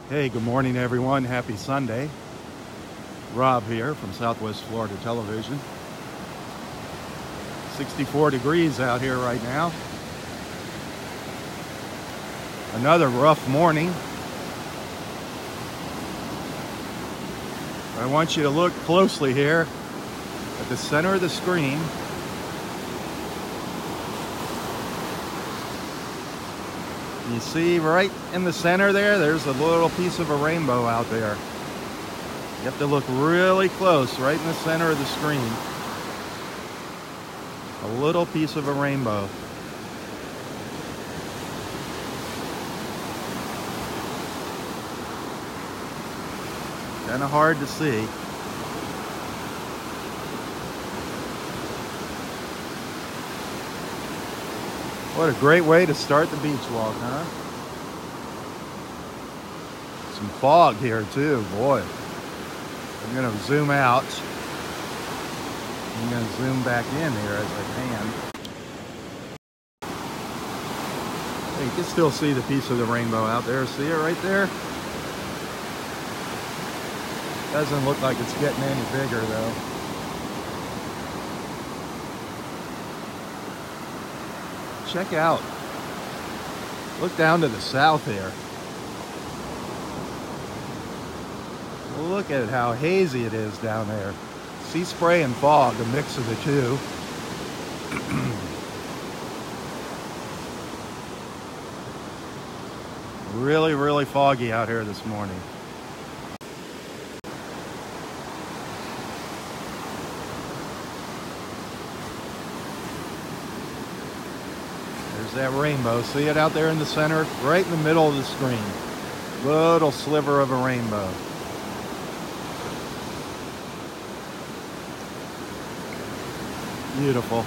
Hey, good morning, everyone. Happy Sunday. Rob here from Southwest Florida Television. 64 degrees out here right now. Another rough morning. I want you to look closely here at the center of the screen. You see right in the center there's a little piece of a rainbow out there. You have to look really close, right in the center of the screen. A little piece of a rainbow. Kind of hard to see. What a great way to start the beach walk, huh? Some fog here too, boy. I'm gonna zoom out. I'm gonna zoom back in here as I can. You can still see the piece of the rainbow out there. See it right there? Doesn't look like it's getting any bigger though. Check out. Look down to the south here. Look at how hazy it is down there. Sea spray and fog, a mix of the two. Really, really foggy out here this morning. There's that rainbow. See it out there in the center? Right in the middle of the screen. Little sliver of a rainbow. Beautiful.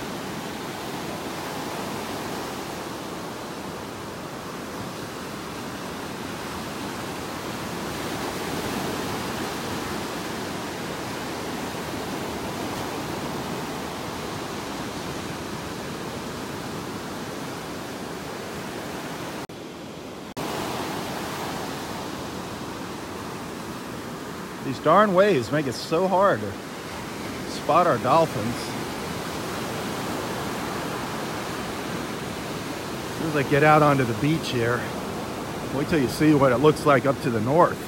These darn waves make it so hard to spot our dolphins. As soon as I get out onto the beach here, wait till you see what it looks like up to the north.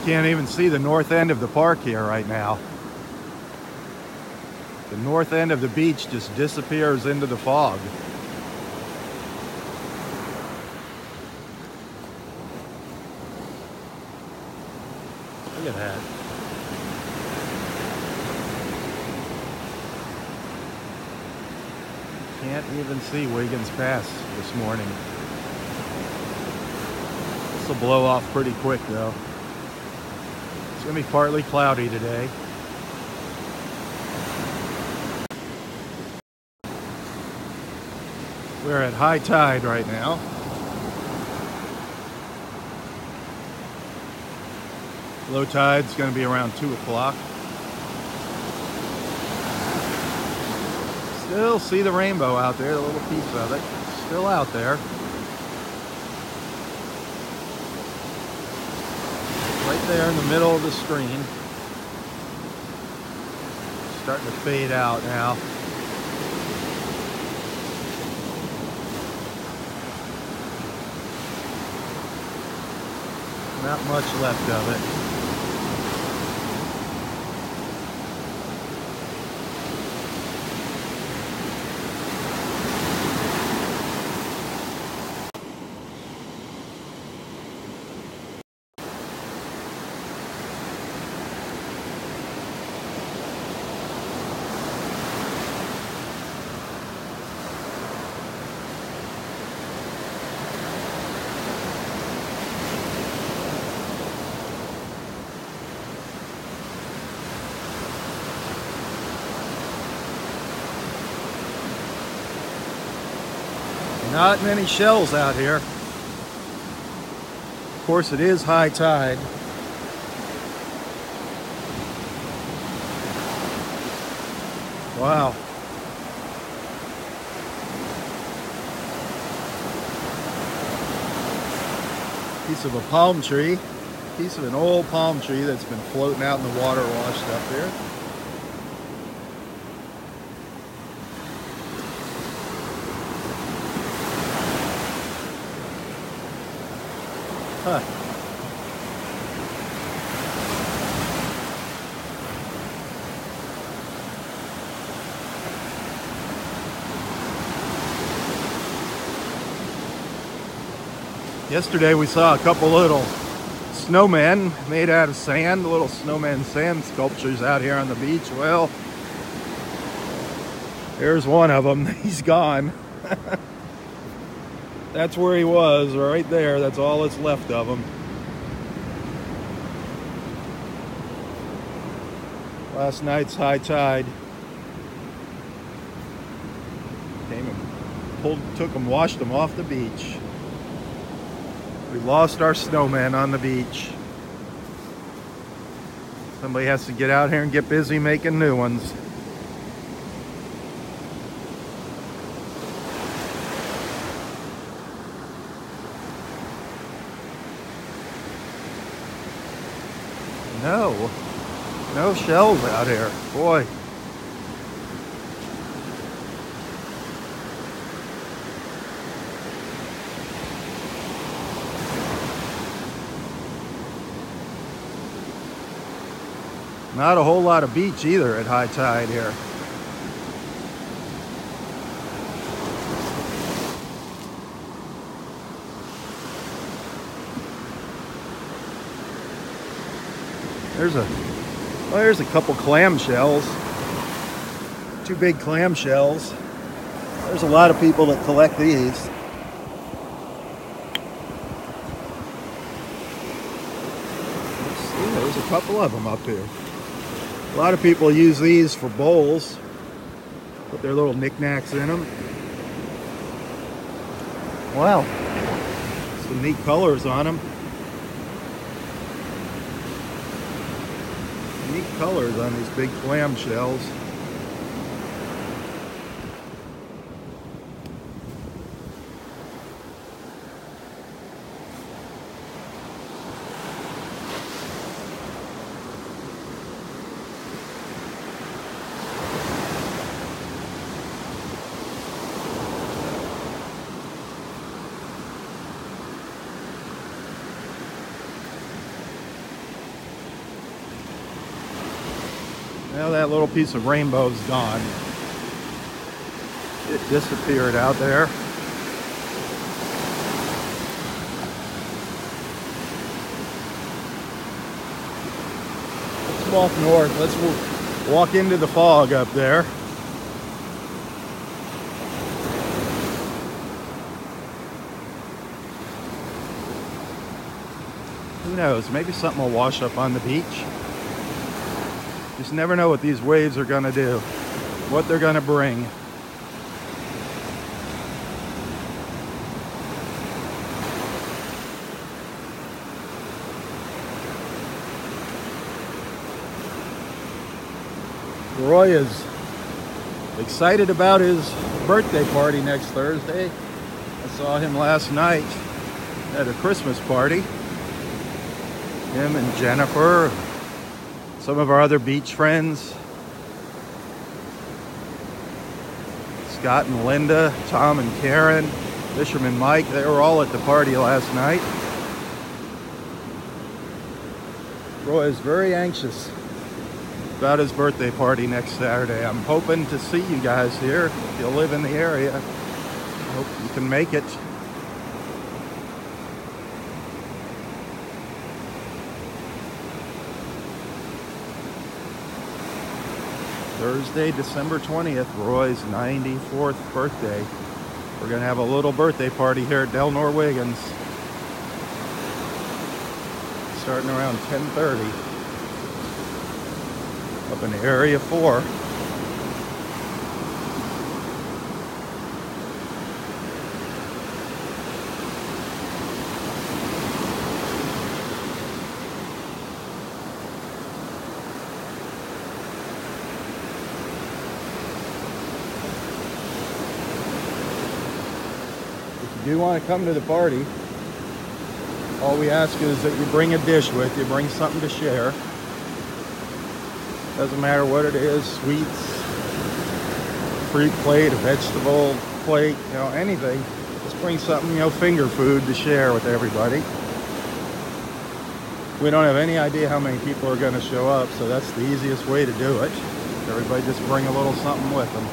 Can't even see the north end of the park here right now. The north end of the beach just disappears into the fog. Look at that. Can't even see Wiggins Pass this morning. This will blow off pretty quick though. It's gonna be partly cloudy today. We're at high tide right now. Low tide's going to be around 2 o'clock. Still see the rainbow out there, the little piece of it. Still out there. Right there in the middle of the screen. Starting to fade out now. Not much left of it. Not many shells out here. Of course, it is high tide. Wow. Piece of a palm tree. Piece of an old palm tree that's been floating out in the water, washed up there. Huh. Yesterday we saw a couple little snowmen made out of sand, little snowman sand sculptures out here on the beach. Well, there's one of them. He's gone. That's where he was, right there. That's all that's left of him. Last night's high tide came and took them, washed them off the beach. We lost our snowman on the beach. Somebody has to get out here and get busy making new ones. No shells out here, boy. Not a whole lot of beach either at high tide here. There's a couple clam shells. 2 big clam shells. There's a lot of people that collect these. Let's see, there's a couple of them up here. A lot of people use these for bowls. Put their little knickknacks in them. Wow. Some neat colors on them. Neat colors on these big clam shells. Now that little piece of rainbow's gone. It disappeared out there. Let's walk north. Let's walk into the fog up there. Who knows? Maybe something will wash up on the beach. Just never know what these waves are going to do, what they're going to bring. Roy is excited about his birthday party next Thursday. I saw him last night at a Christmas party. Him and Jennifer, some of our other beach friends, Scott and Linda, Tom and Karen, Fisherman Mike, they were all at the party last night. Roy is very anxious about his birthday party next Saturday. I'm hoping to see you guys here. If you live in the area, I hope you can make it. Thursday, December 20th, Roy's 94th birthday. We're going to have a little birthday party here at Del Norwiggins, starting around 10:30 up in Area 4. If you do want to come to the party, All we ask is that you bring a dish with you, bring something to share. Doesn't matter what it is, sweets, fruit plate, a vegetable plate, anything. Just bring something, finger food to share with everybody. We don't have any idea how many people are going to show up, so that's the easiest way to do it. Everybody just bring a little something with them.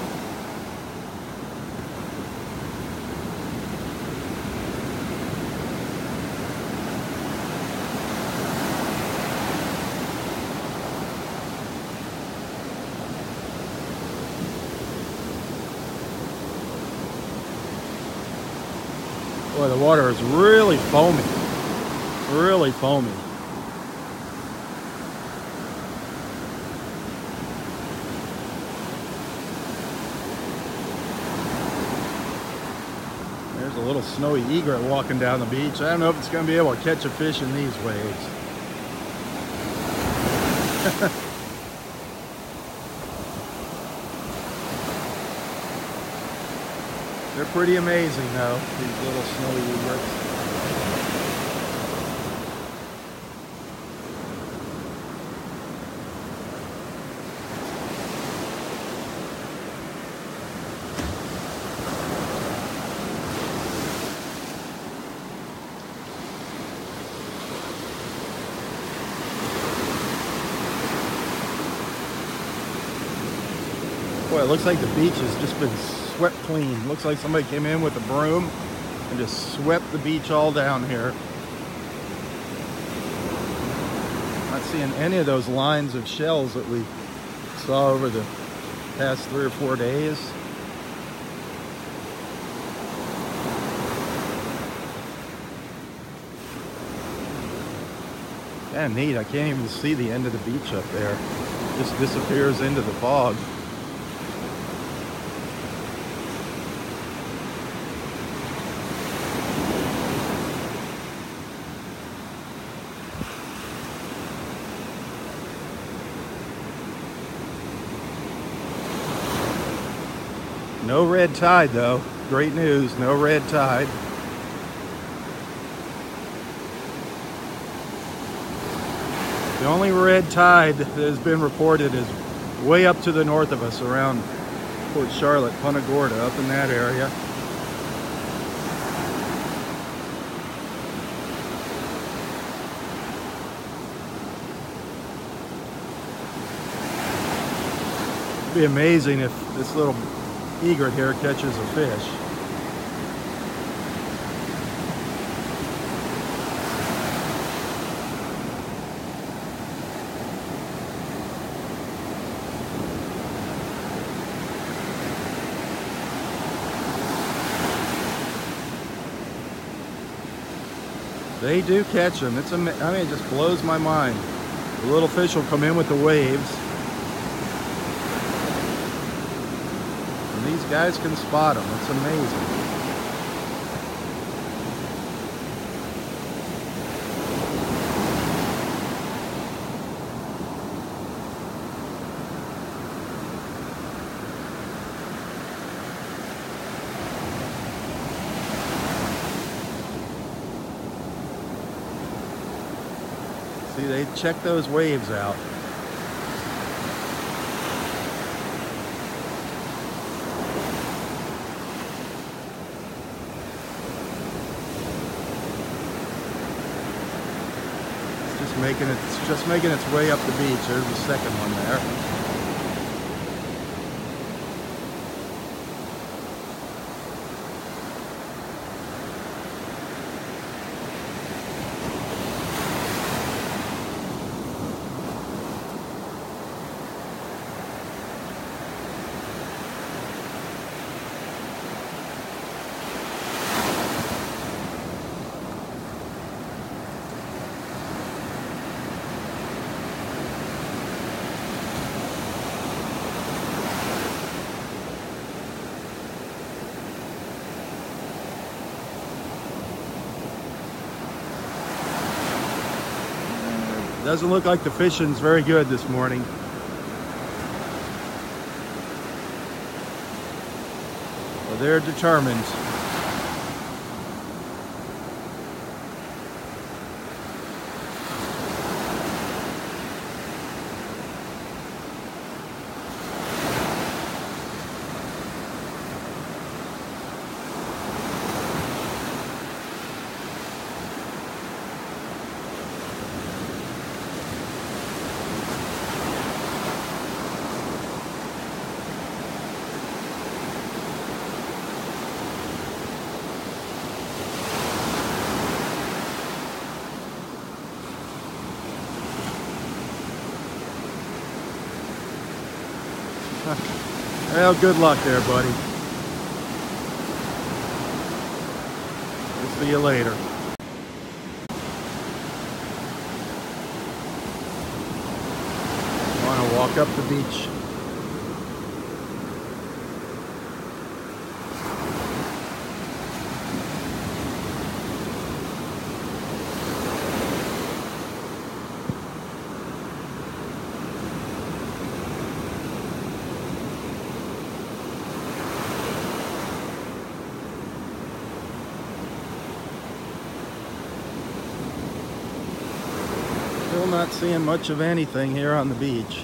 Boy, the water is really foamy. Really foamy. There's a little snowy egret walking down the beach. I don't know if it's going to be able to catch a fish in these waves. They're pretty amazing though, these little snowy egrets. Boy, it looks like the beach has just been swept clean. Looks like somebody came in with a broom and just swept the beach all down here. Not seeing any of those lines of shells that we saw over the past 3 or 4 days. Kind of neat. I can't even see the end of the beach up there. It just disappears into the fog. No red tide though. Great news, no red tide. The only red tide that has been reported is way up to the north of us around Port Charlotte, Punta Gorda, up in that area. It'd be amazing if this little egret here catches a fish. They do catch them. I mean, it just blows my mind. The little fish will come in with the waves. These guys can spot them. It's amazing. See, they check those waves out. It's just making its way up the beach. There's the second one there. Doesn't look like the fishing's very good this morning. Well, they're determined. Well, good luck there, buddy. We'll see you later. Want to walk up the beach. Still not seeing much of anything here on the beach.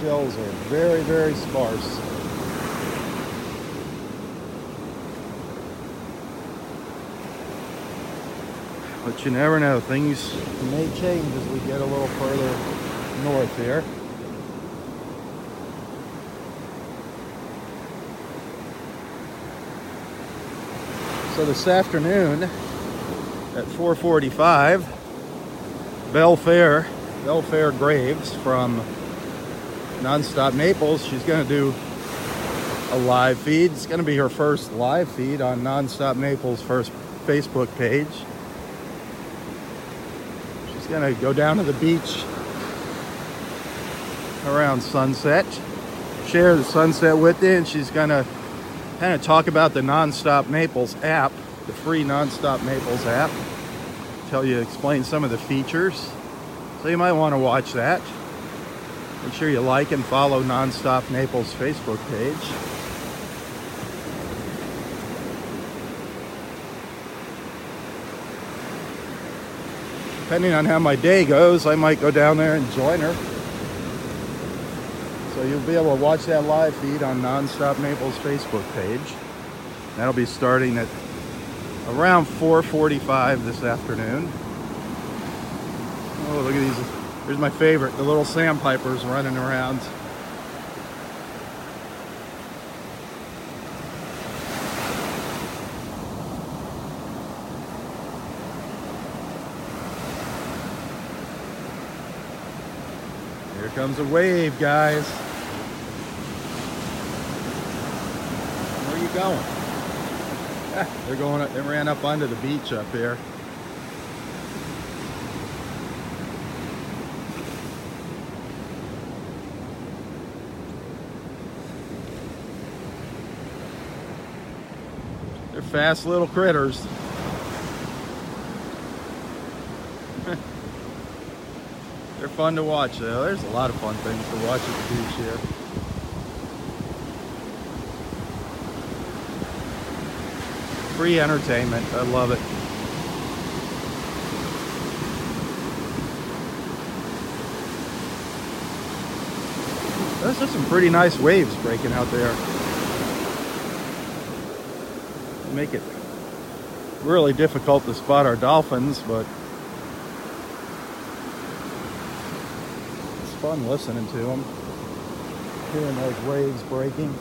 Shells are very, very sparse. But you never know, things may change as we get a little further north here. So this afternoon at 4:45, Belfair Graves from Nonstop Naples, she's going to do a live feed. It's going to be her first live feed on Nonstop Naples' first Facebook page. She's going to go down to the beach around sunset, share the sunset with you, and she's going to kind of talk about the Nonstop Naples app, the free Nonstop Naples app. Explain some of the features. So you might want to watch that. Make sure you like and follow Nonstop Naples' Facebook page. Depending on how my day goes, I might go down there and join her. So you'll be able to watch that live feed on Nonstop Naples' Facebook page. That'll be starting at around 4:45 this afternoon. Oh, look at these. Here's my favorite, the little sandpipers running around. Here comes a wave, guys. Where are you going? They ran up onto the beach up here. They're fast little critters. They're fun to watch though. There's a lot of fun things to watch at the beach here. Free entertainment. I love it. Those are some pretty nice waves breaking out there. Make it really difficult to spot our dolphins, but it's fun listening to them, hearing those waves breaking.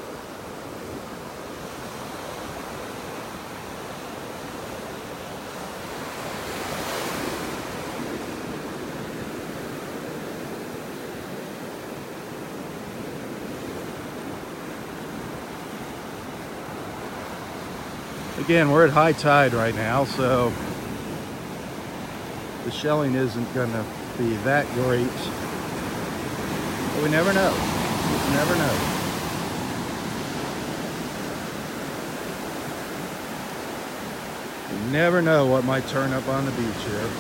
Again, we're at high tide right now, so the shelling isn't going to be that great. But we never know. Just never know. You never know what might turn up on the beach here.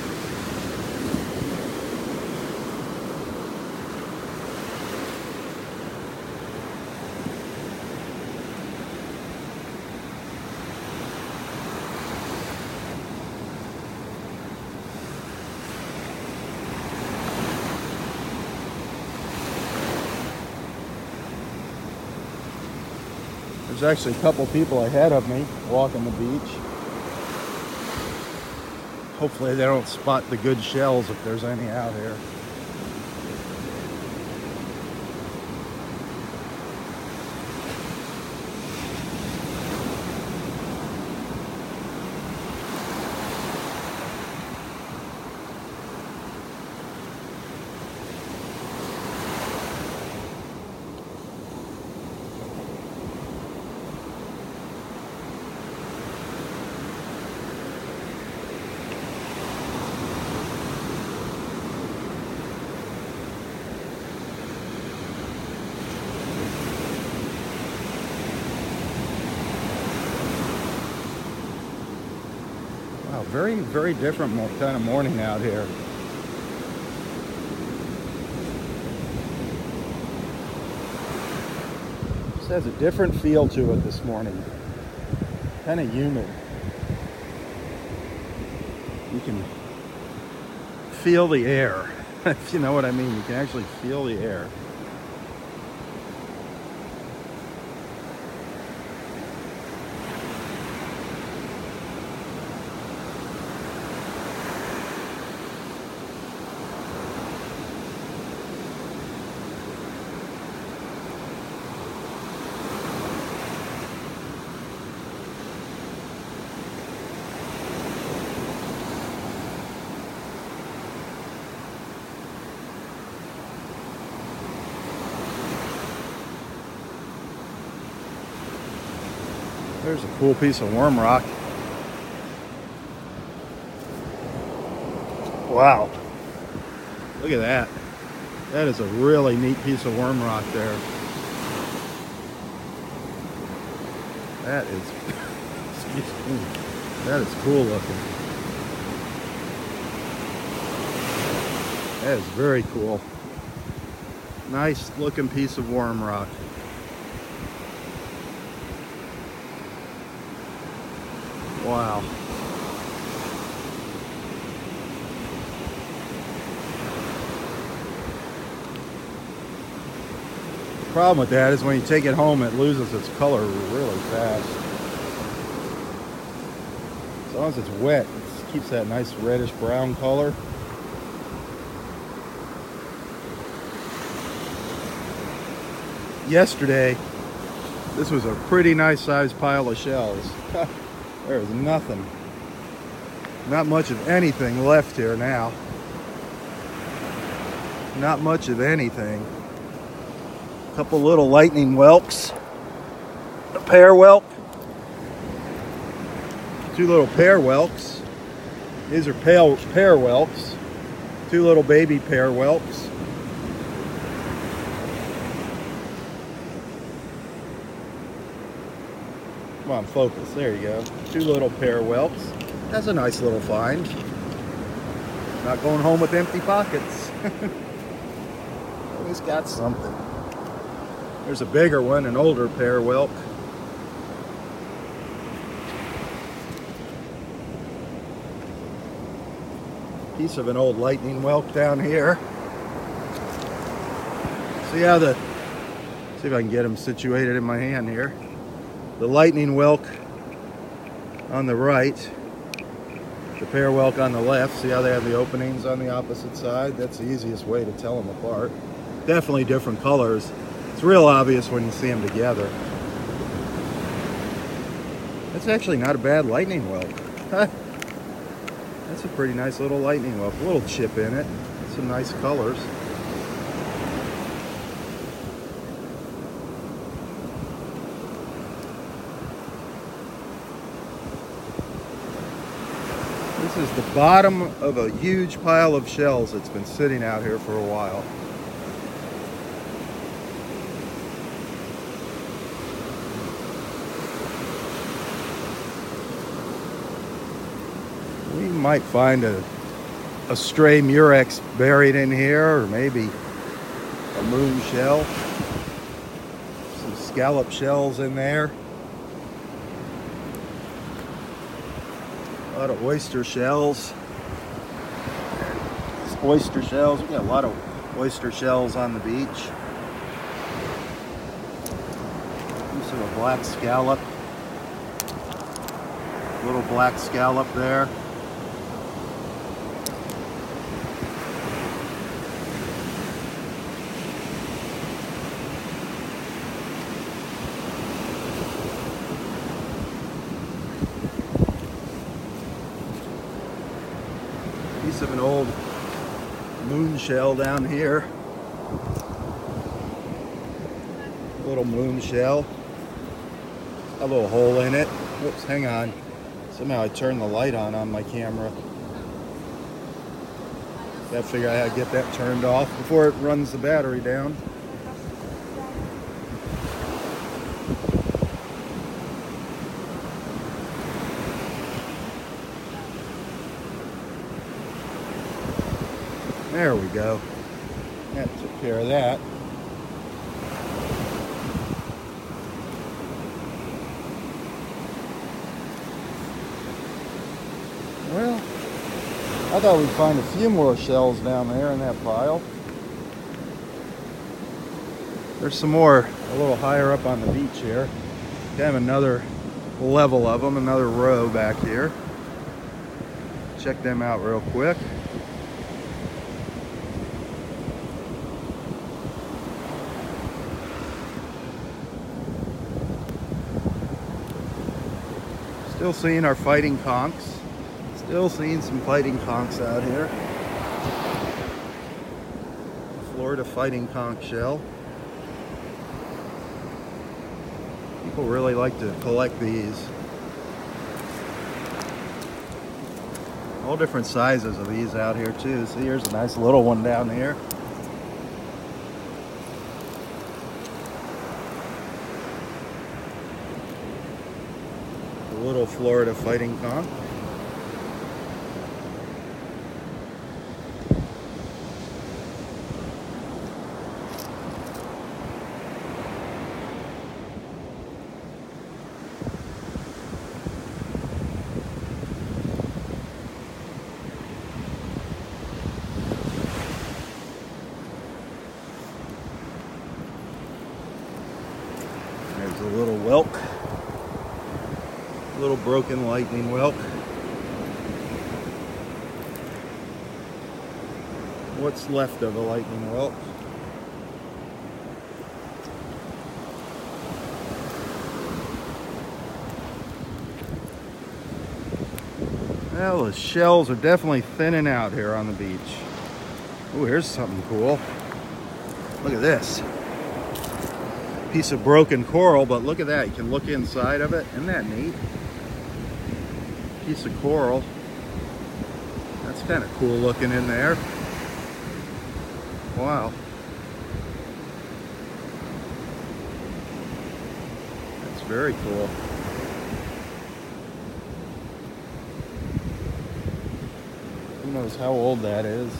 There's actually a couple people ahead of me walking the beach. Hopefully they don't spot the good shells if there's any out here. Very, very different kind of morning out here. Just has a different feel to it this morning. Kind of humid. You can feel the air, if you know what I mean. You can actually feel the air. There's a cool piece of worm rock. Wow. Look at that. That is a really neat piece of worm rock there. That is, excuse me, that is cool looking. That is very cool. Nice looking piece of worm rock. Wow. The problem with that is when you take it home, it loses its color really fast. As long as it's wet, it keeps that nice reddish brown color. Yesterday, this was a pretty nice sized pile of shells. There's nothing, not much of anything left here now. Not much of anything. A couple little lightning whelks. A pear whelk. Two little pear whelks. These are pear whelks. Two little baby pear whelks. Come on, focus. There you go. Two little pear whelks. That's a nice little find. Not going home with empty pockets. Always got something. There's a bigger one, an older pear whelk. Piece of an old lightning whelk down here. See if I can get them situated in my hand here. The lightning whelk on the right, the pear whelk on the left. See how they have the openings on the opposite side? That's the easiest way to tell them apart. Definitely different colors. It's real obvious when you see them together. That's actually not a bad lightning whelk. That's a pretty nice little lightning whelk. A little chip in it. Some nice colors. This is the bottom of a huge pile of shells that's been sitting out here for a while. We might find a stray murex buried in here, or maybe a moon shell. Some scallop shells in there. A lot of oyster shells. Oyster shells. We got a lot of oyster shells on the beach. Piece of a black scallop. Little black scallop there. Piece of an old moon shell down here. Little moon shell. A little hole in it. Oops, hang on. Somehow I turned the light on my camera. Gotta figure out how to get that turned off before it runs the battery down. There we go. That took care of that. Well, I thought we'd find a few more shells down there in that pile. There's some more a little higher up on the beach here. We have another level of them, another row back here. Check them out real quick. Still seeing our fighting conchs. Still seeing some fighting conchs out here. Florida fighting conch shell. People really like to collect these. All different sizes of these out here too. See, here's a nice little one down here. The little Florida fighting conch. There's a little whelk, little broken lightning whelk. What's left of a lightning whelk. Well, the shells are definitely thinning out here on the beach. Oh, here's something cool. Look at this. Piece of broken coral, but look at that. You can look inside of it. Isn't that neat? Piece of coral. That's kind of cool looking in there. Wow. That's very cool. Who knows how old that is?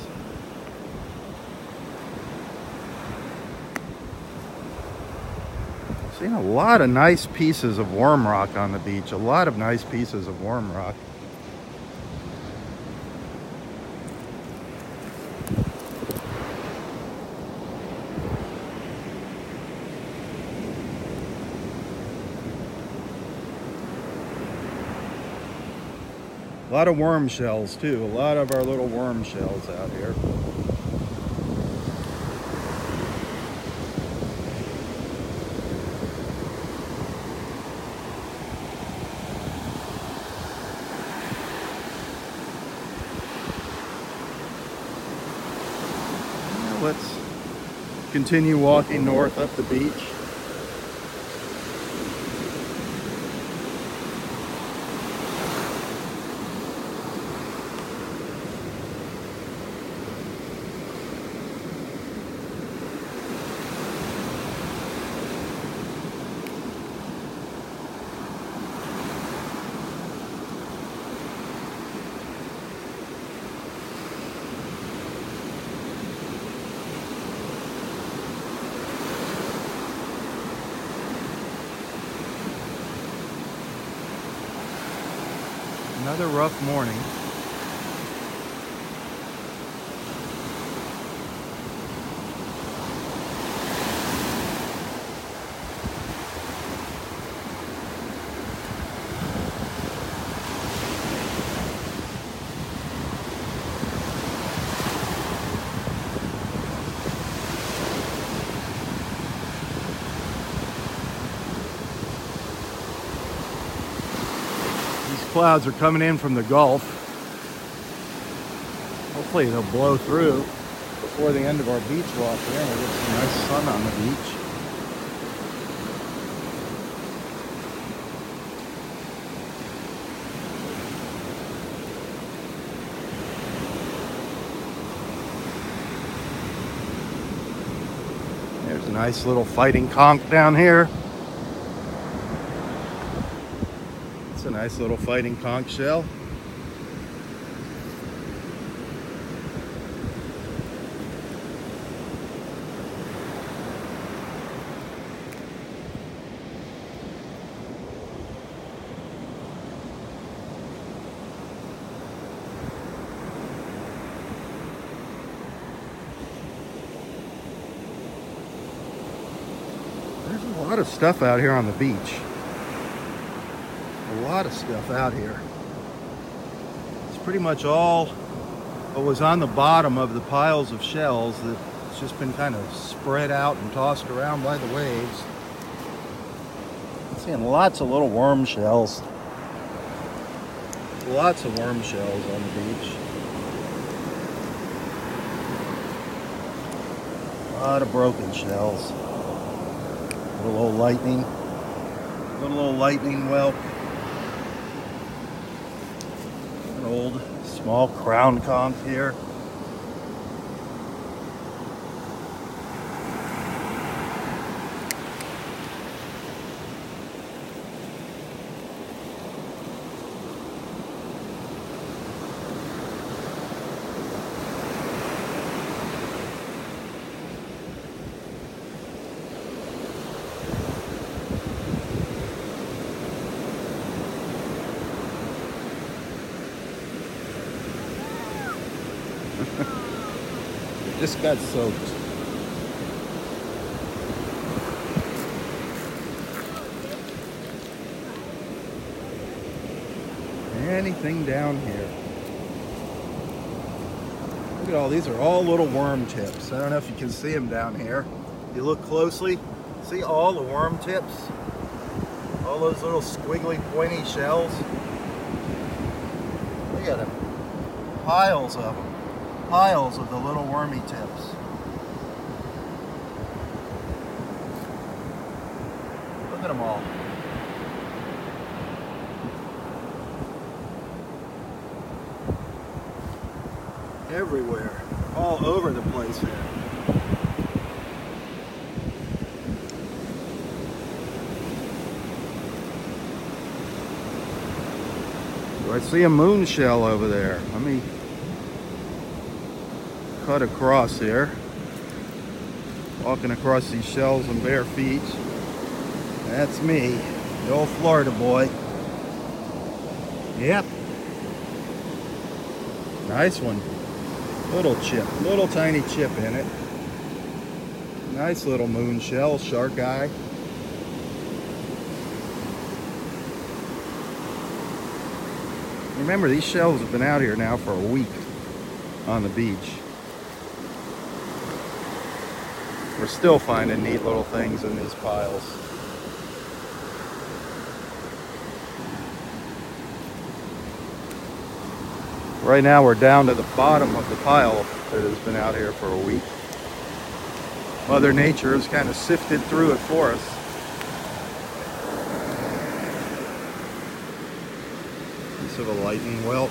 Seen a lot of nice pieces of worm rock on the beach. A lot of nice pieces of worm rock. A lot of worm shells too. A lot of our little worm shells out here. Let's continue walking north up the beach. Another rough morning. Clouds are coming in from the Gulf. Hopefully they'll blow through before the end of our beach walk here and we'll get some nice sun on the beach. There's a nice little fighting conch down here. It's a nice little fighting conch shell. There's a lot of stuff out here on the beach. A lot of stuff out here. It's pretty much all what was on the bottom of the piles of shells that's just been kind of spread out and tossed around by the waves. I'm seeing lots of little worm shells. Lots of worm shells on the beach. A lot of broken shells. Little old lightning. Little old lightning whelk. An old small crown conch here. It just got soaked. Anything down here? Look at all these are all little worm tips. I don't know if you can see them down here. If you look closely, see all the worm tips? All those little squiggly pointy shells. Look at them. Piles of them. Piles of the little wormy tips. Look at them all. Everywhere. All over the place here. Do I see a moon shell over there? Let me cut across here. Walking across these shells in bare feet. That's me, the old Florida boy. Yep. Nice one. Little chip, little tiny chip in it. Nice little moon shell, shark eye. Remember, these shells have been out here now for a week on the beach. We're still finding neat little things in these piles. Right now we're down to the bottom of the pile that has been out here for a week. Mother Nature has kind of sifted through it for us. Piece of a lightning whelk.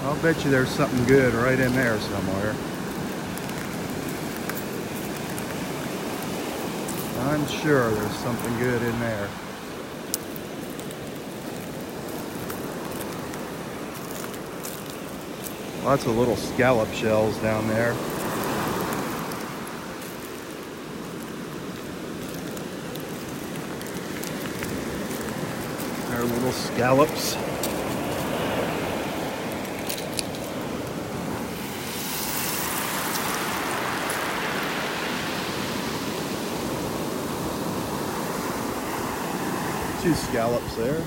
I'll bet you there's something good right in there somewhere. I'm sure there's something good in there. Lots of little scallop shells down there. There are little scallops. Two scallops there.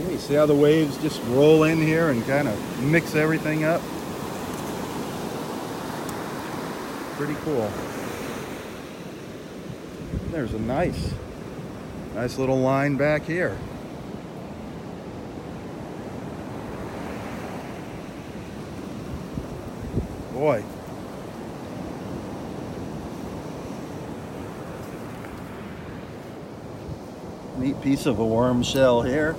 You see how the waves just roll in here and kind of mix everything up? Pretty cool. There's a nice little line back here. Boy. Neat piece of a worm shell here.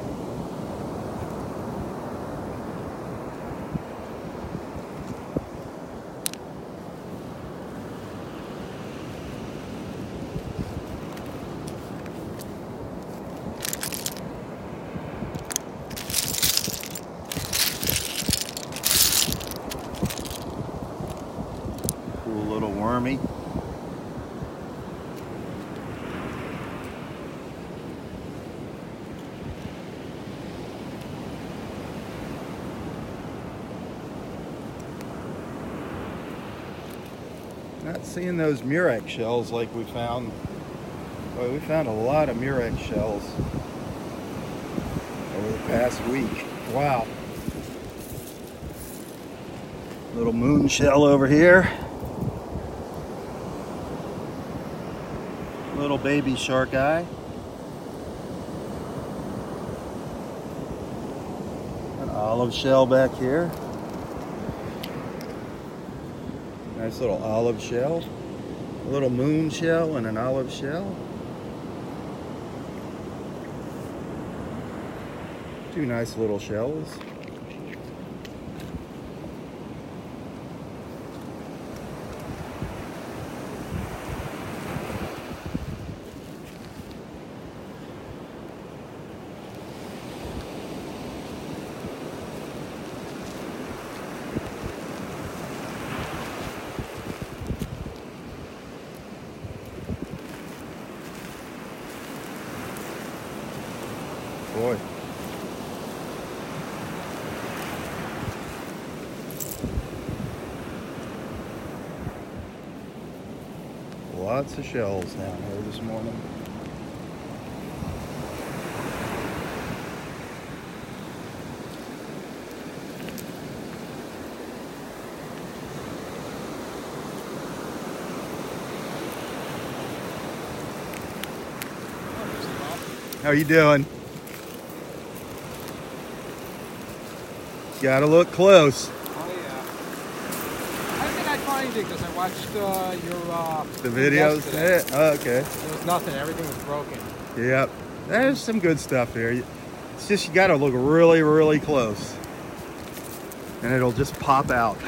Cool little wormy. Not seeing those murex shells like we found. Boy, we found a lot of murex shells over the past week. Wow. Little moon shell over here. Little baby shark eye. An olive shell back here. Nice little olive shell. A little moon shell and an olive shell. Two nice little shells. Boy. Lots of shells down here this morning. How you doing? Gotta look close. Oh yeah. I think I find it because I watched your The videos. yesterday. Oh, okay. There was nothing. Everything was broken. Yep. There's some good stuff here. It's just you gotta look really, really close, and it'll just pop out.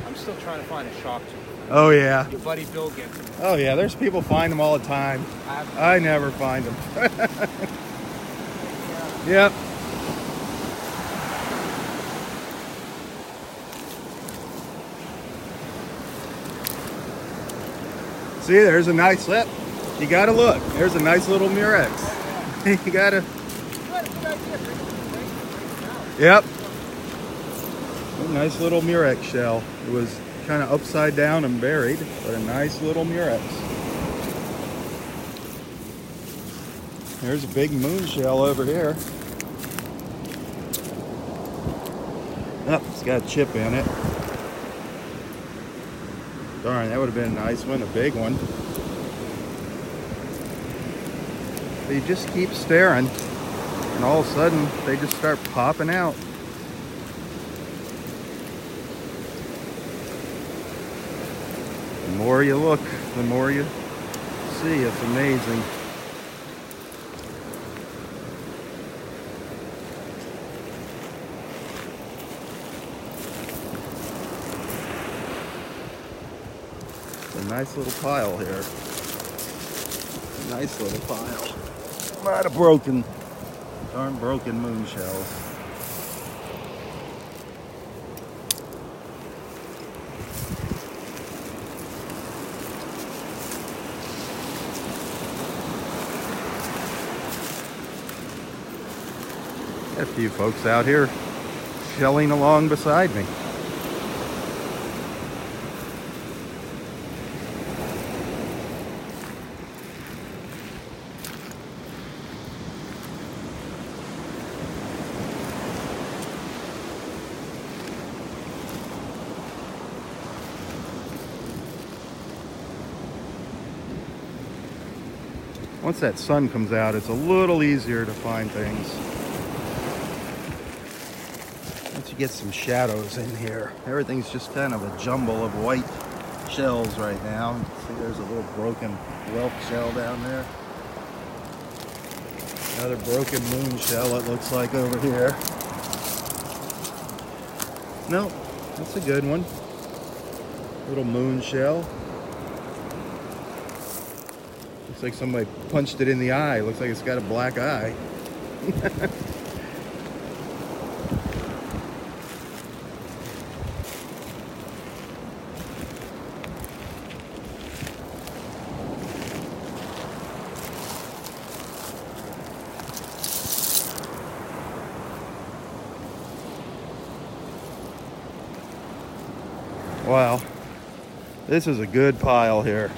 I'm still trying to find a shark tooth. Oh yeah. Your buddy Bill gets them. Oh yeah. There's people find them all the time. I never find them. Yep. See, there's a nice lip. You gotta look. There's a nice little murex. You gotta. Yep. A nice little murex shell. It was kind of upside down and buried, but a nice little murex. There's a big moon shell over here. Oh, it's got a chip in it. Darn, that would have been a nice one, a big one. But you just keep staring, and all of a sudden, they just start popping out. The more you look, the more you see. It's amazing. A nice little pile here. Nice little pile. A lot of darn broken moon shells. Got a few folks out here shelling along beside me. Once that sun comes out, it's a little easier to find things. Once you get some shadows in here, everything's just kind of a jumble of white shells right now. See, there's a little broken whelk shell down there. Another broken moon shell, it looks like, over here. Nope, that's a good one. Little moon shell. Looks like somebody punched it in the eye. Looks like it's got a black eye. Wow. This is a good pile here.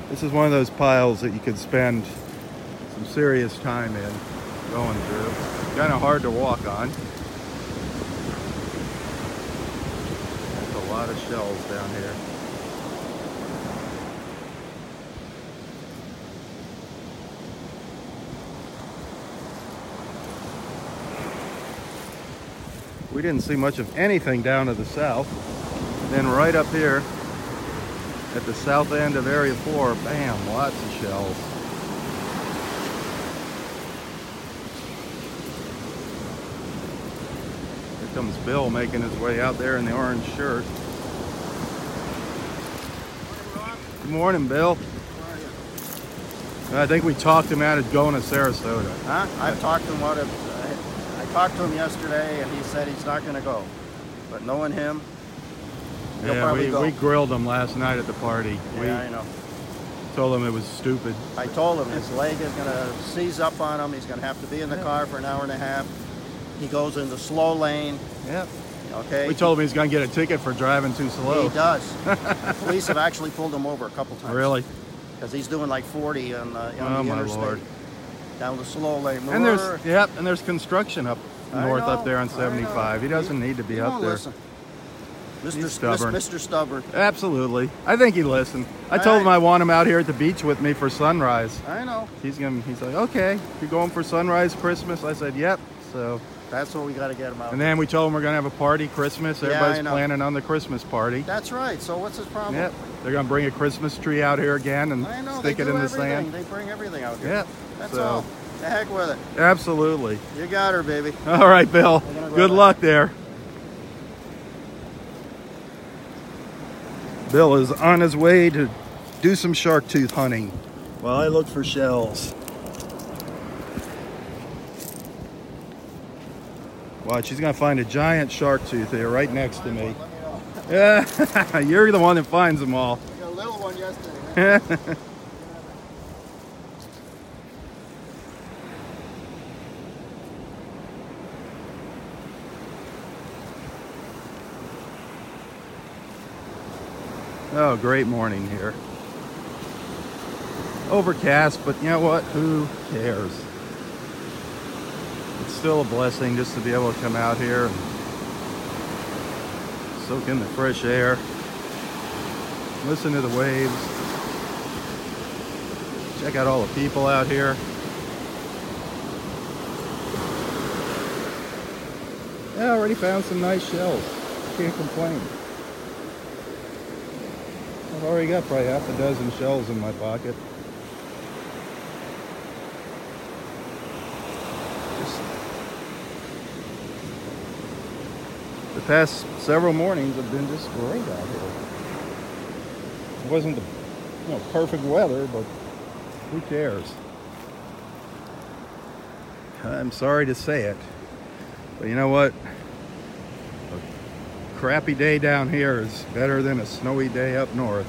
This is one of those piles that you could spend some serious time in going through. Kind of hard to walk on. There's a lot of shells down here. We didn't see much of anything down to the south. Then right up here at the south end of Area 4, bam, lots of shells. Here comes Bill making his way out there in the orange shirt. Good morning, Bill. I think we talked him out of going to Sarasota. Huh? I've talked to him out of... I talked to him yesterday and he said he's not going to go. But knowing him, he'll probably go. We grilled him last night at the party. Yeah, I know. Told him it was stupid. I told him his leg is going to seize up on him. He's going to have to be in the car for an hour and a half. He goes in the slow lane. Yeah. Okay. We told him he's going to get a ticket for driving too slow. He does. Police have actually pulled him over a couple times. Really? Because he's doing like 40 on the interstate. Lord. Down the slow lane. And there's construction up north up there on 75. He doesn't need to be up there. Listen. He's stubborn. Mr. Stubborn. Absolutely. I think he listened. I told him I want him out here at the beach with me for sunrise. I know. He's like, okay, you're going for sunrise Christmas? I said, yep. So that's what we got to get him out. And then we told him we're going to have a party Christmas. Everybody's planning on the Christmas party. That's right. So what's his problem? Yep. They're going to bring a Christmas tree out here again and stick it in the sand. They bring everything out here. Yep. That's all. The heck with it. Absolutely. You got her, baby. All right, Bill. Good luck there. Bill is on his way to do some shark tooth hunting while I look for shells. Watch, he's gonna find a giant shark tooth here right next to me. Yeah, you're the one that finds them all. I got a little one yesterday. Oh, great morning here. Overcast, but you know what? Who cares? It's still a blessing just to be able to come out here and soak in the fresh air, listen to the waves, check out all the people out here. Yeah, I already found some nice shells. Can't complain. I've already got probably half a dozen shells in my pocket. The past several mornings have been just great out here. It wasn't the perfect weather, but who cares? I'm sorry to say it, but you know what? A crappy day down here is better than a snowy day up north.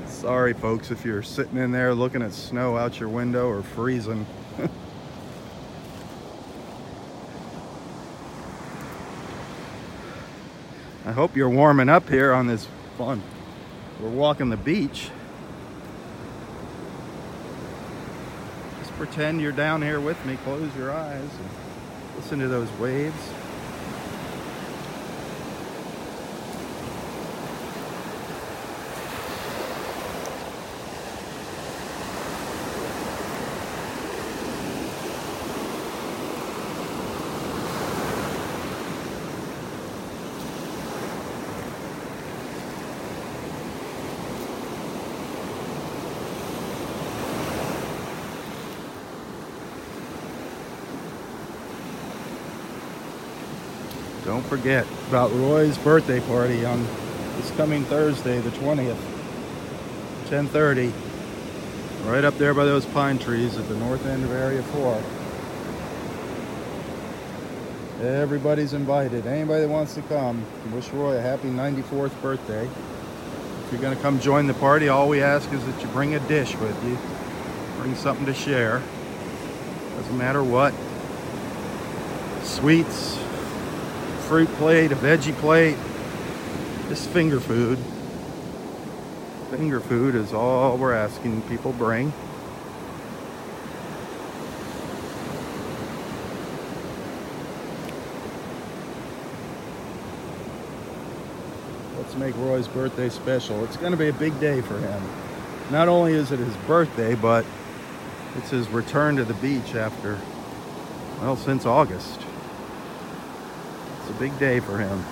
Sorry, folks, if you're sitting in there looking at snow out your window or freezing. I hope you're warming up here on this fun. We're walking the beach. Just pretend you're down here with me. Close your eyes and listen to those waves. Don't forget about Roy's birthday party on this coming Thursday, the 20th, 10:30, right up there by those pine trees at the north end of Area 4. Everybody's invited. Anybody that wants to come, wish Roy a happy 94th birthday. If you're going to come join the party, all we ask is that you bring a dish with you. Bring something to share. Doesn't matter what. sweets, fruit plate, a veggie plate, just finger food. Finger food is all we're asking people bring. Let's make Roy's birthday special. It's going to be a big day for him. Not only is it his birthday, but it's his return to the beach after, well, since August. It's a big day for him.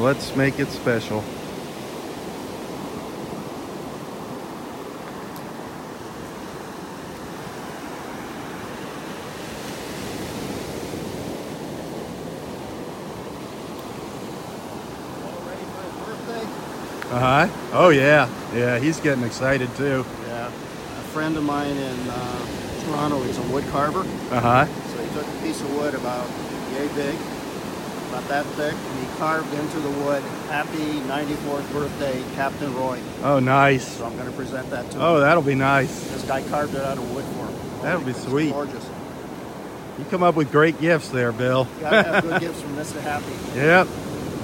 Let's make it special. Oh yeah, yeah. He's getting excited too. Yeah, a friend of mine in Toronto, he's a wood carver. So he took a piece of wood about yay big, about that thick, and he carved into the wood, "Happy 94th birthday, Captain Roy." Oh, nice. So I'm going to present that to him. Oh, that'll be nice. This guy carved it out of wood for him. That'll be sweet. Gorgeous. You come up with great gifts there, Bill. You gotta have good gifts from Mr. Happy. Yep,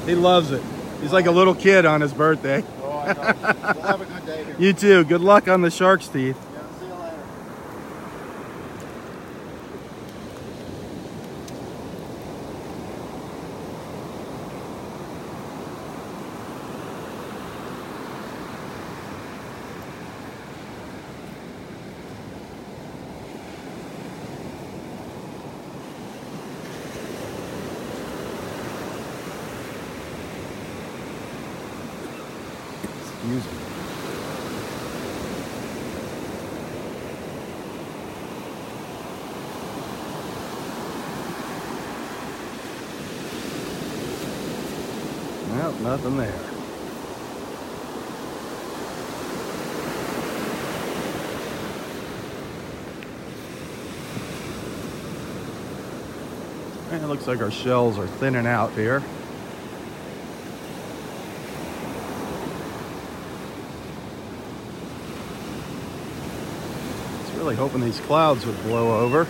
he loves it. He's like a little kid on his birthday. Oh, I know. We'll have a good day here. You too. Good luck on the shark's teeth. Yeah, see you later. Excuse me. Well, nothing there. And it looks like our shells are thinning out here. Really hoping these clouds would blow over.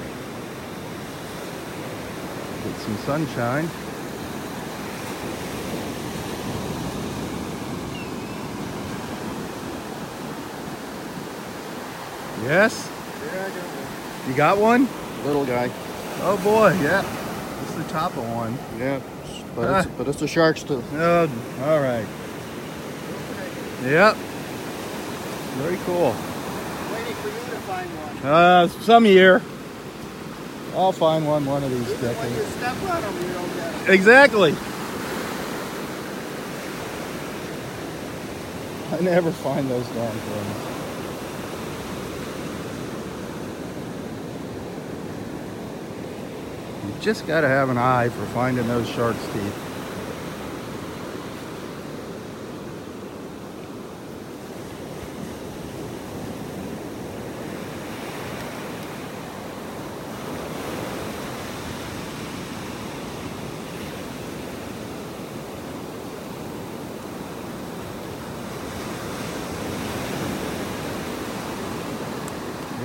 Get some sunshine. Yes? Yeah, I got one. You got one? Little guy. Oh boy, yeah. It's the top of one. Yeah, but it's a shark's tooth. Oh, all right. Yep. Very cool. Waiting for you to find one. Some year. I'll find one of these Even when you decades. step on them, you don't get it. Exactly. I never find those darn things. You just got to have an eye for finding those shark's teeth.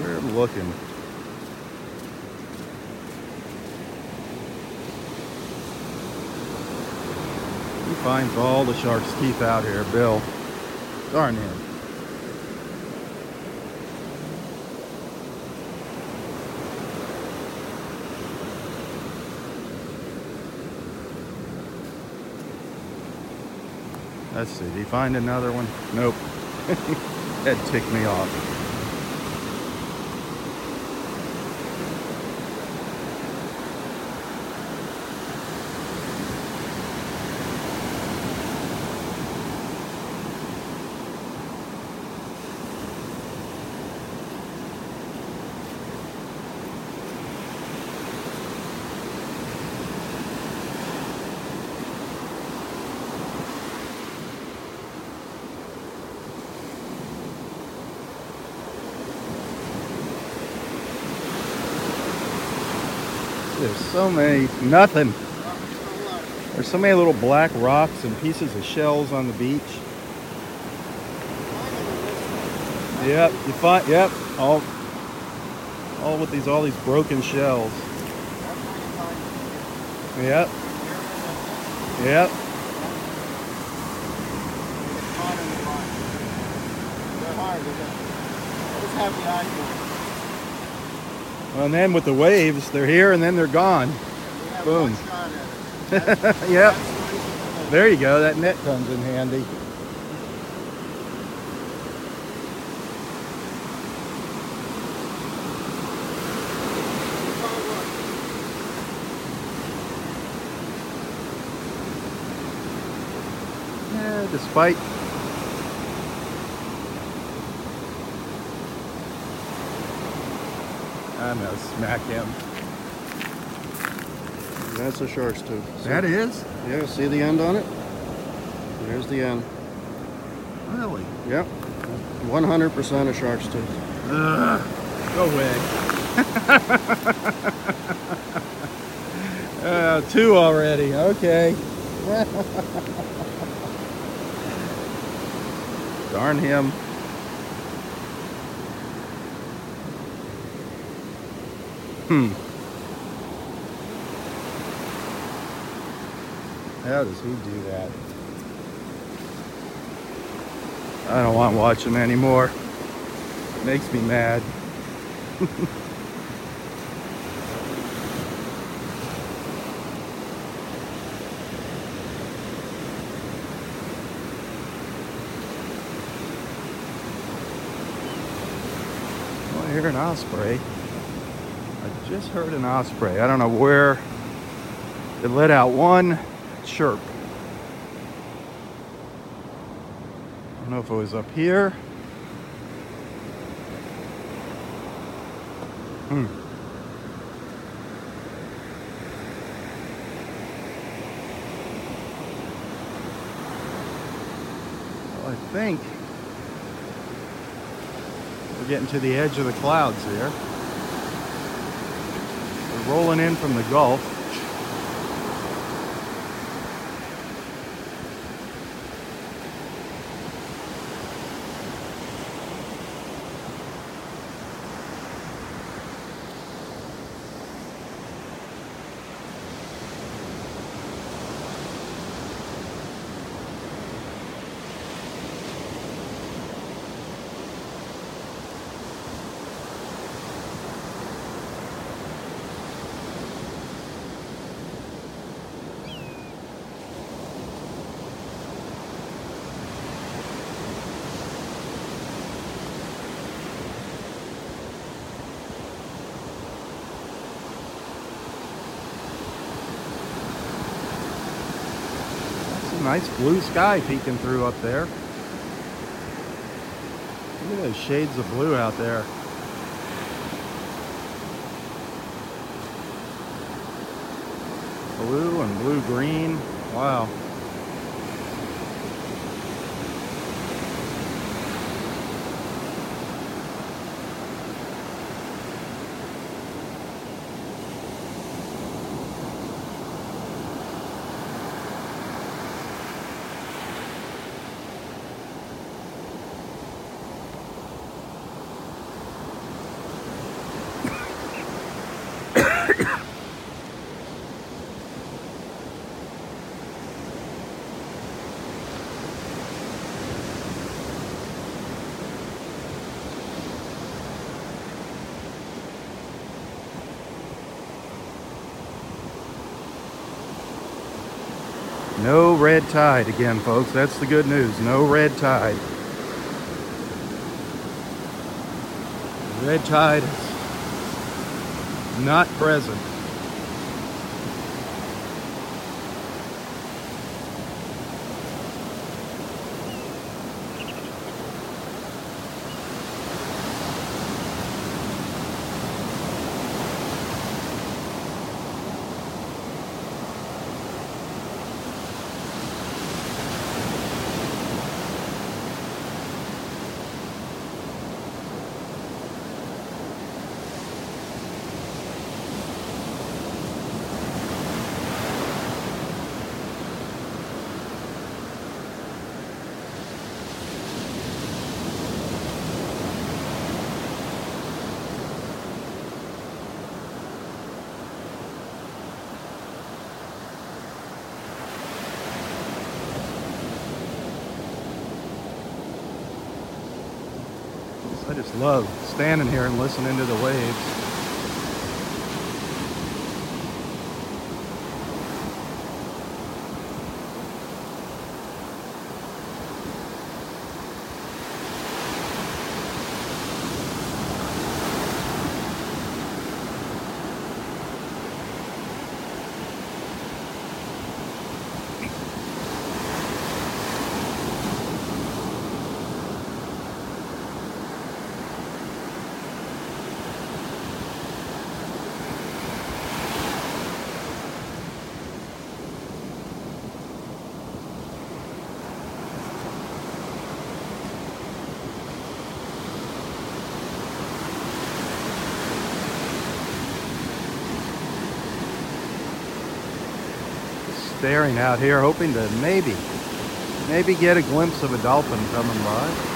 We're looking. He finds all the shark's teeth out here, Bill. Darn him. Let's see, did he find another one? Nope. That ticked me off. There's so many, nothing. There's so many little black rocks and pieces of shells on the beach. Yep, you find, yep, all all these broken shells. Yep. Yep. And then with the waves, they're here and then they're gone. Boom. Yep. There you go. That net comes in handy. Yeah, despite I'm gonna smack him. That's a shark's tooth. See? That is? Yeah, see the end on it? There's the end. Really? Yep. 100% a shark's tooth. Go away. 2 already. Okay. Darn him. How does he do that? I don't want to watch him anymore. It makes me mad. Oh, I hear an osprey. I just heard an osprey. I don't know where. It let out one chirp. I don't know if it was up here. Well, I think we're getting to the edge of the clouds here. We're rolling in from the Gulf. Nice blue sky peeking through up there. Look at those shades of blue out there. Blue and blue-green. Wow. No red tide again, folks. That's the good news. No red tide. Red tide is not present. I just love standing here and listening to the waves. Staring out here, hoping to maybe get a glimpse of a dolphin coming by.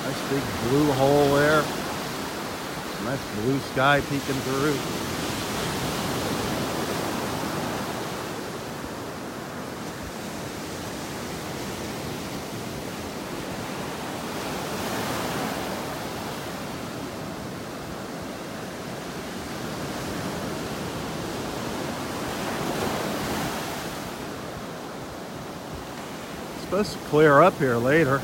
Nice big blue hole there. Nice blue sky peeking through. It's supposed to clear up here later.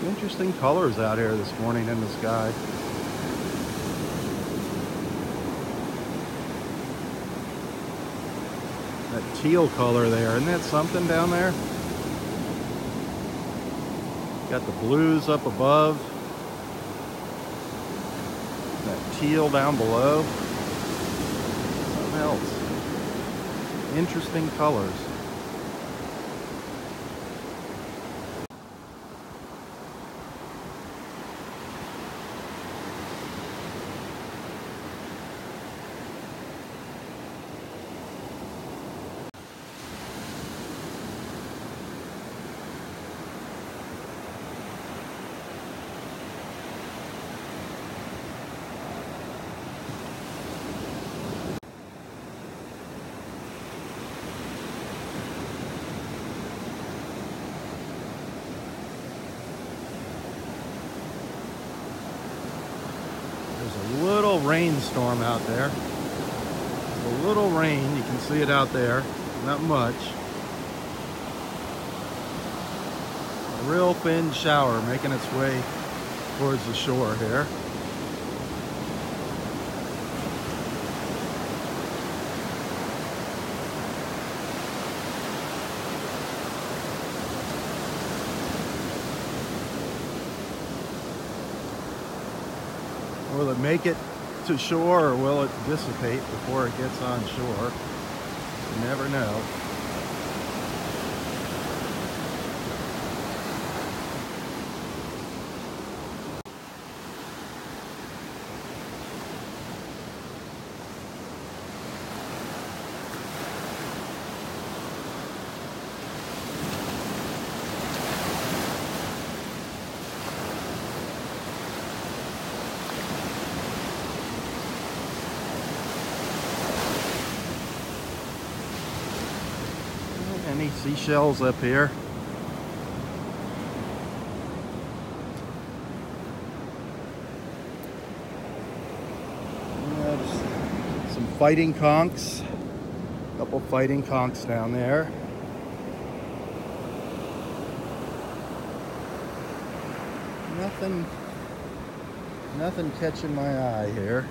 Interesting colors out here this morning in the sky. That teal color there, isn't that something down there? Got the blues up above. That teal down below. Something else. Interesting colors. There's a little rainstorm out there. A little rain, you can see it out there, not much. A real thin shower making its way towards the shore here. Will it make it to shore, or will it dissipate before it gets on shore? You never know. Seashells up here. Yeah, just some fighting conchs. A couple fighting conchs down there. Nothing catching my eye here.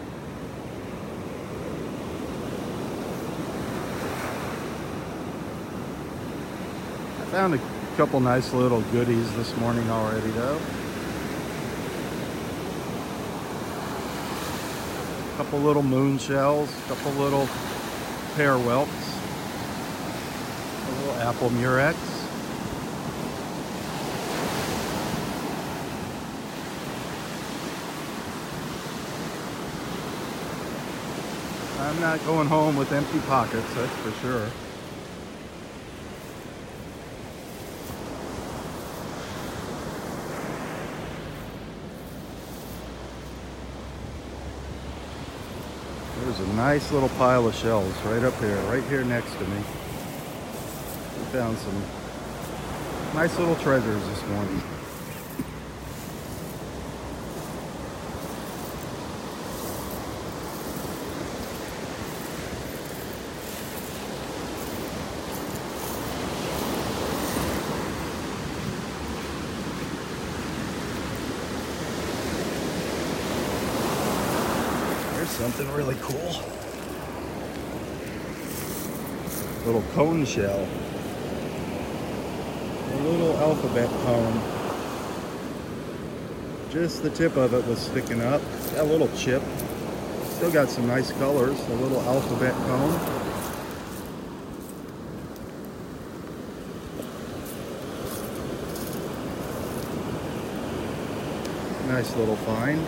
I found a couple nice little goodies this morning already though. A couple little moon shells, a couple little pear whelks, a little apple murex. I'm not going home with empty pockets, that's for sure. There's a nice little pile of shells right up here, right here next to me. We found some nice little treasures this morning. Something really cool. Little cone shell. A little alphabet cone. Just the tip of it was sticking up. Got a little chip. Still got some nice colors. A little alphabet cone. Nice little find.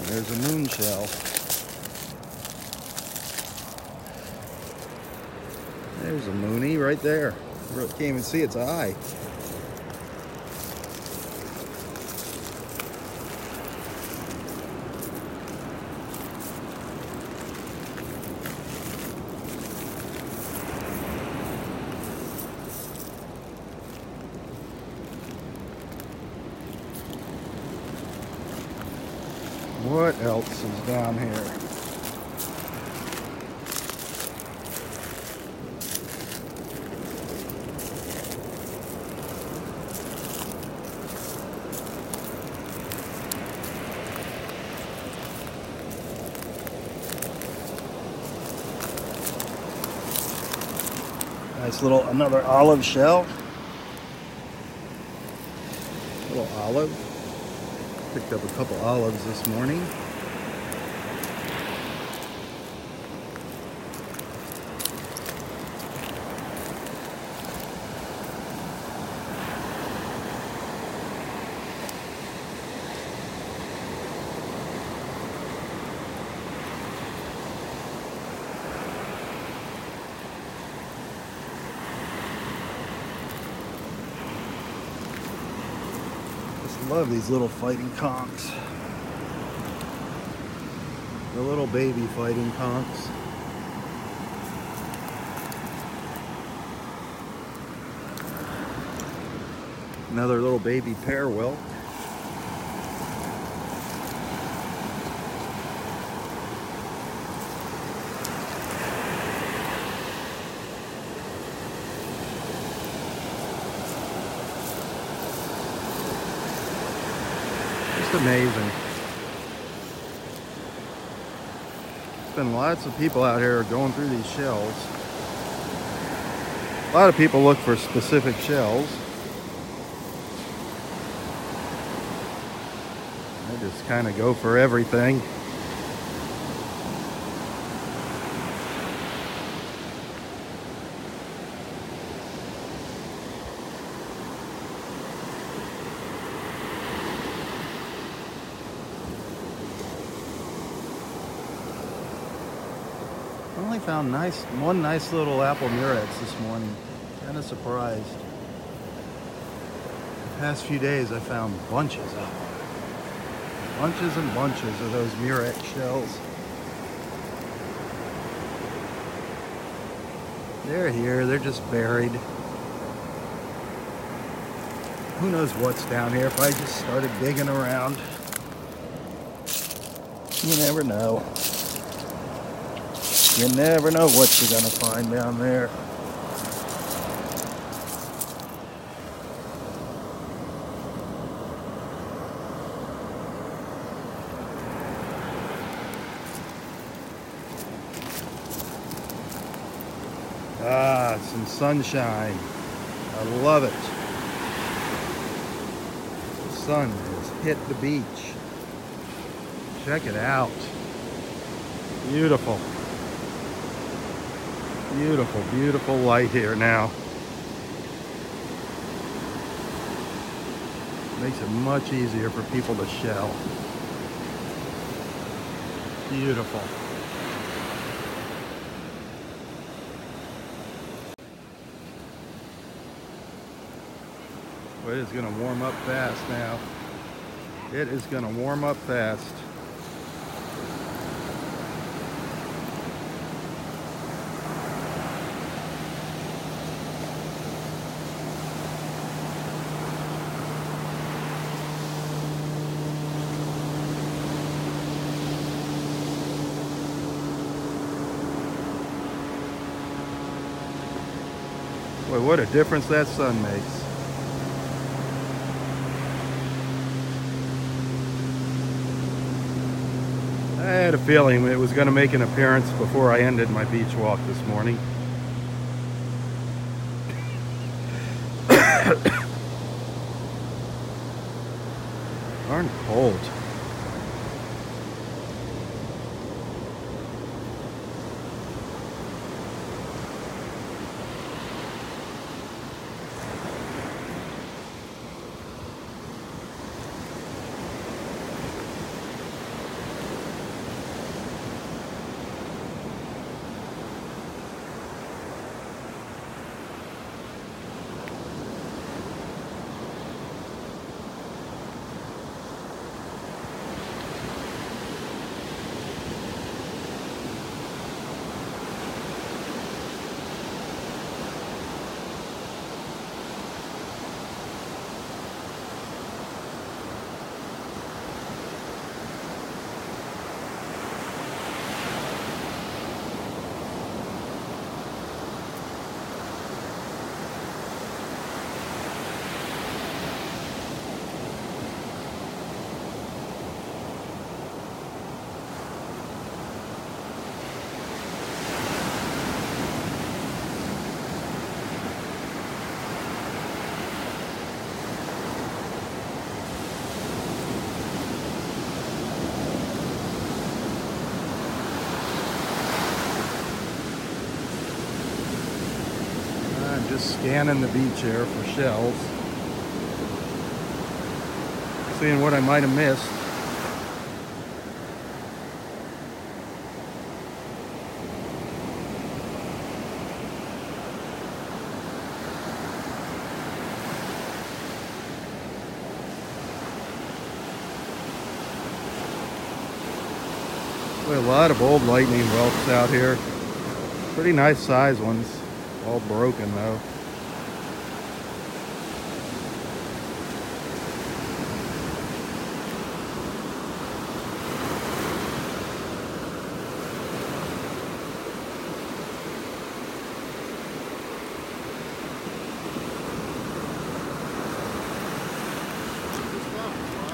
There's a moon shell. There's a moonie right there. Can't even see its eye. What else is down here? Nice little, another olive shell. Little olive. Picked up a couple olives this morning. Love these little fighting conchs. The little baby fighting conchs. Another little baby pear whelk. Just amazing. been lots of people out here going through these shells. A lot of people look for specific shells. They just kind of go for everything. I only found one nice little apple murex this morning. Kind of surprised. The past few days I found bunches of them. Bunches and bunches of those murex shells. They're here, they're just buried. Who knows what's down here if I just started digging around. You never know. You never know what you're gonna find down there. Ah, some sunshine. I love it. The sun has hit the beach. Check it out. Beautiful. Beautiful, beautiful light here now. Makes it much easier for people to shell. Beautiful. But it's gonna warm up fast now. It is gonna warm up fast. Boy, what a difference that sun makes. I had a feeling it was going to make an appearance before I ended my beach walk this morning. Darn cold. Just scanning the beach here for shells. Seeing what I might have missed. Boy, a lot of old lightning whelks out here. Pretty nice size ones. All broken though.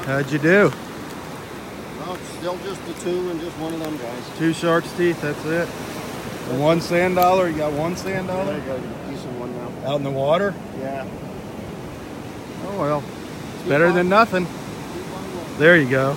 How'd you do? Oh, No, it's still just the two and just one of them guys. 2 shark's teeth, that's it. And 1 sand dollar, you got 1 sand dollar? Yeah, I got a decent one now. Out in the water? Yeah. Oh well, it's better than nothing. There you go.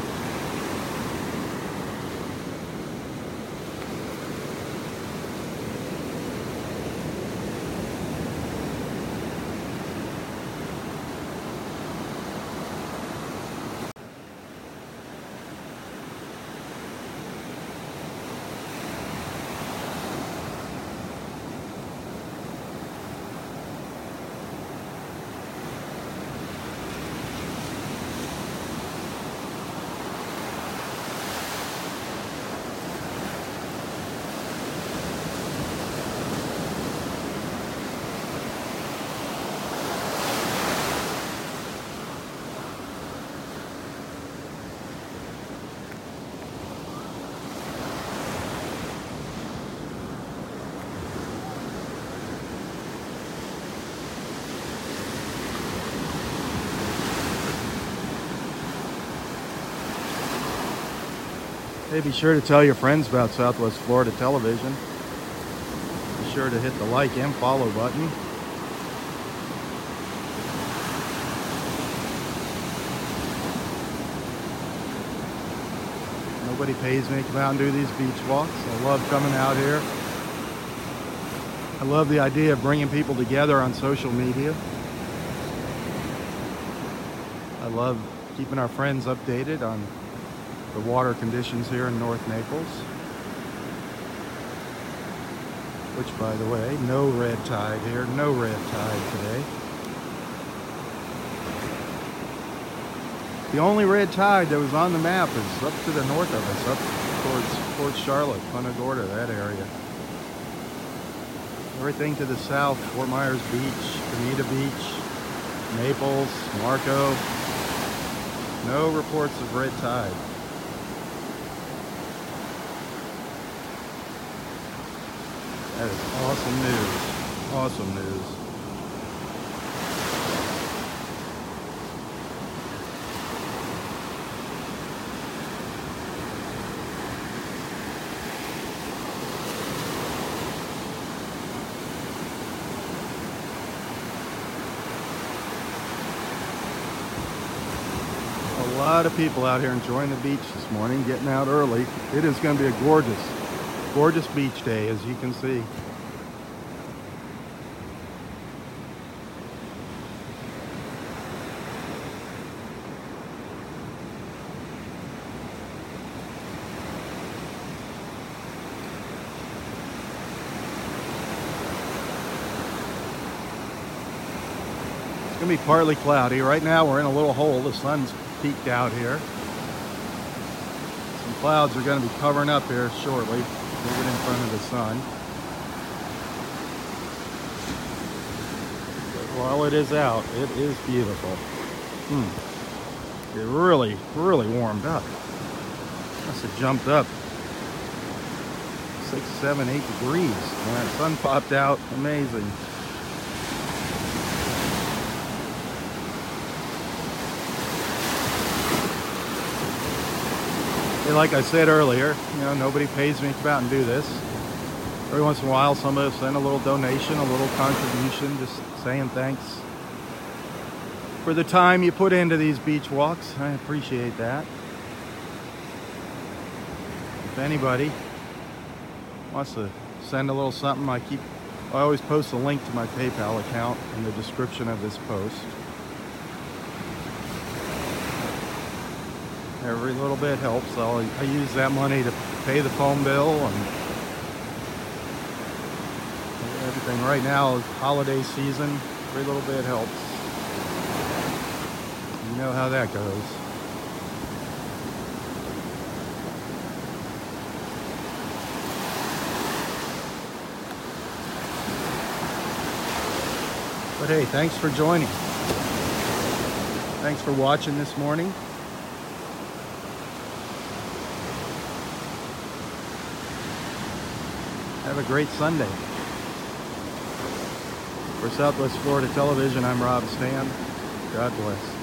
Hey, be sure to tell your friends about Southwest Florida Television. Be sure to hit the like and follow button. Nobody pays me to come out and do these beach walks. I love coming out here. I love the idea of bringing people together on social media. I love keeping our friends updated on the water conditions here in North Naples. Which, by the way, no red tide here, no red tide today. The only red tide that was on the map is up to the north of us, up towards Charlotte, Punta Gorda, that area. Everything to the south, Fort Myers Beach, Bonita Beach, Naples, Marco, no reports of red tide. That is awesome news. Awesome news. A lot of people out here enjoying the beach this morning, getting out early. It is going to be a gorgeous beach day, as you can see. It's going to be partly cloudy. Right now we're in a little hole. The sun's peaked out here. Some clouds are going to be covering up here shortly, moving in front of the sun. But while it is out, it is beautiful. It really warmed up. Must have jumped up 6, 7, 8 degrees when that sun popped out. Amazing. Like I said earlier, you know, nobody pays me to come out and do this. Every once in a while, somebody will send a little donation, a little contribution, just saying thanks for the time you put into these beach walks. I appreciate that. If anybody wants to send a little something, I always post a link to my PayPal account in the description of this post. Every little bit helps. I use that money to pay the phone bill and everything. Right now, holiday season, every little bit helps. You know how that goes. But hey, thanks for joining. Thanks for watching this morning. Have a great Sunday. For Southwest Florida Television, I'm Robb Stan. God bless.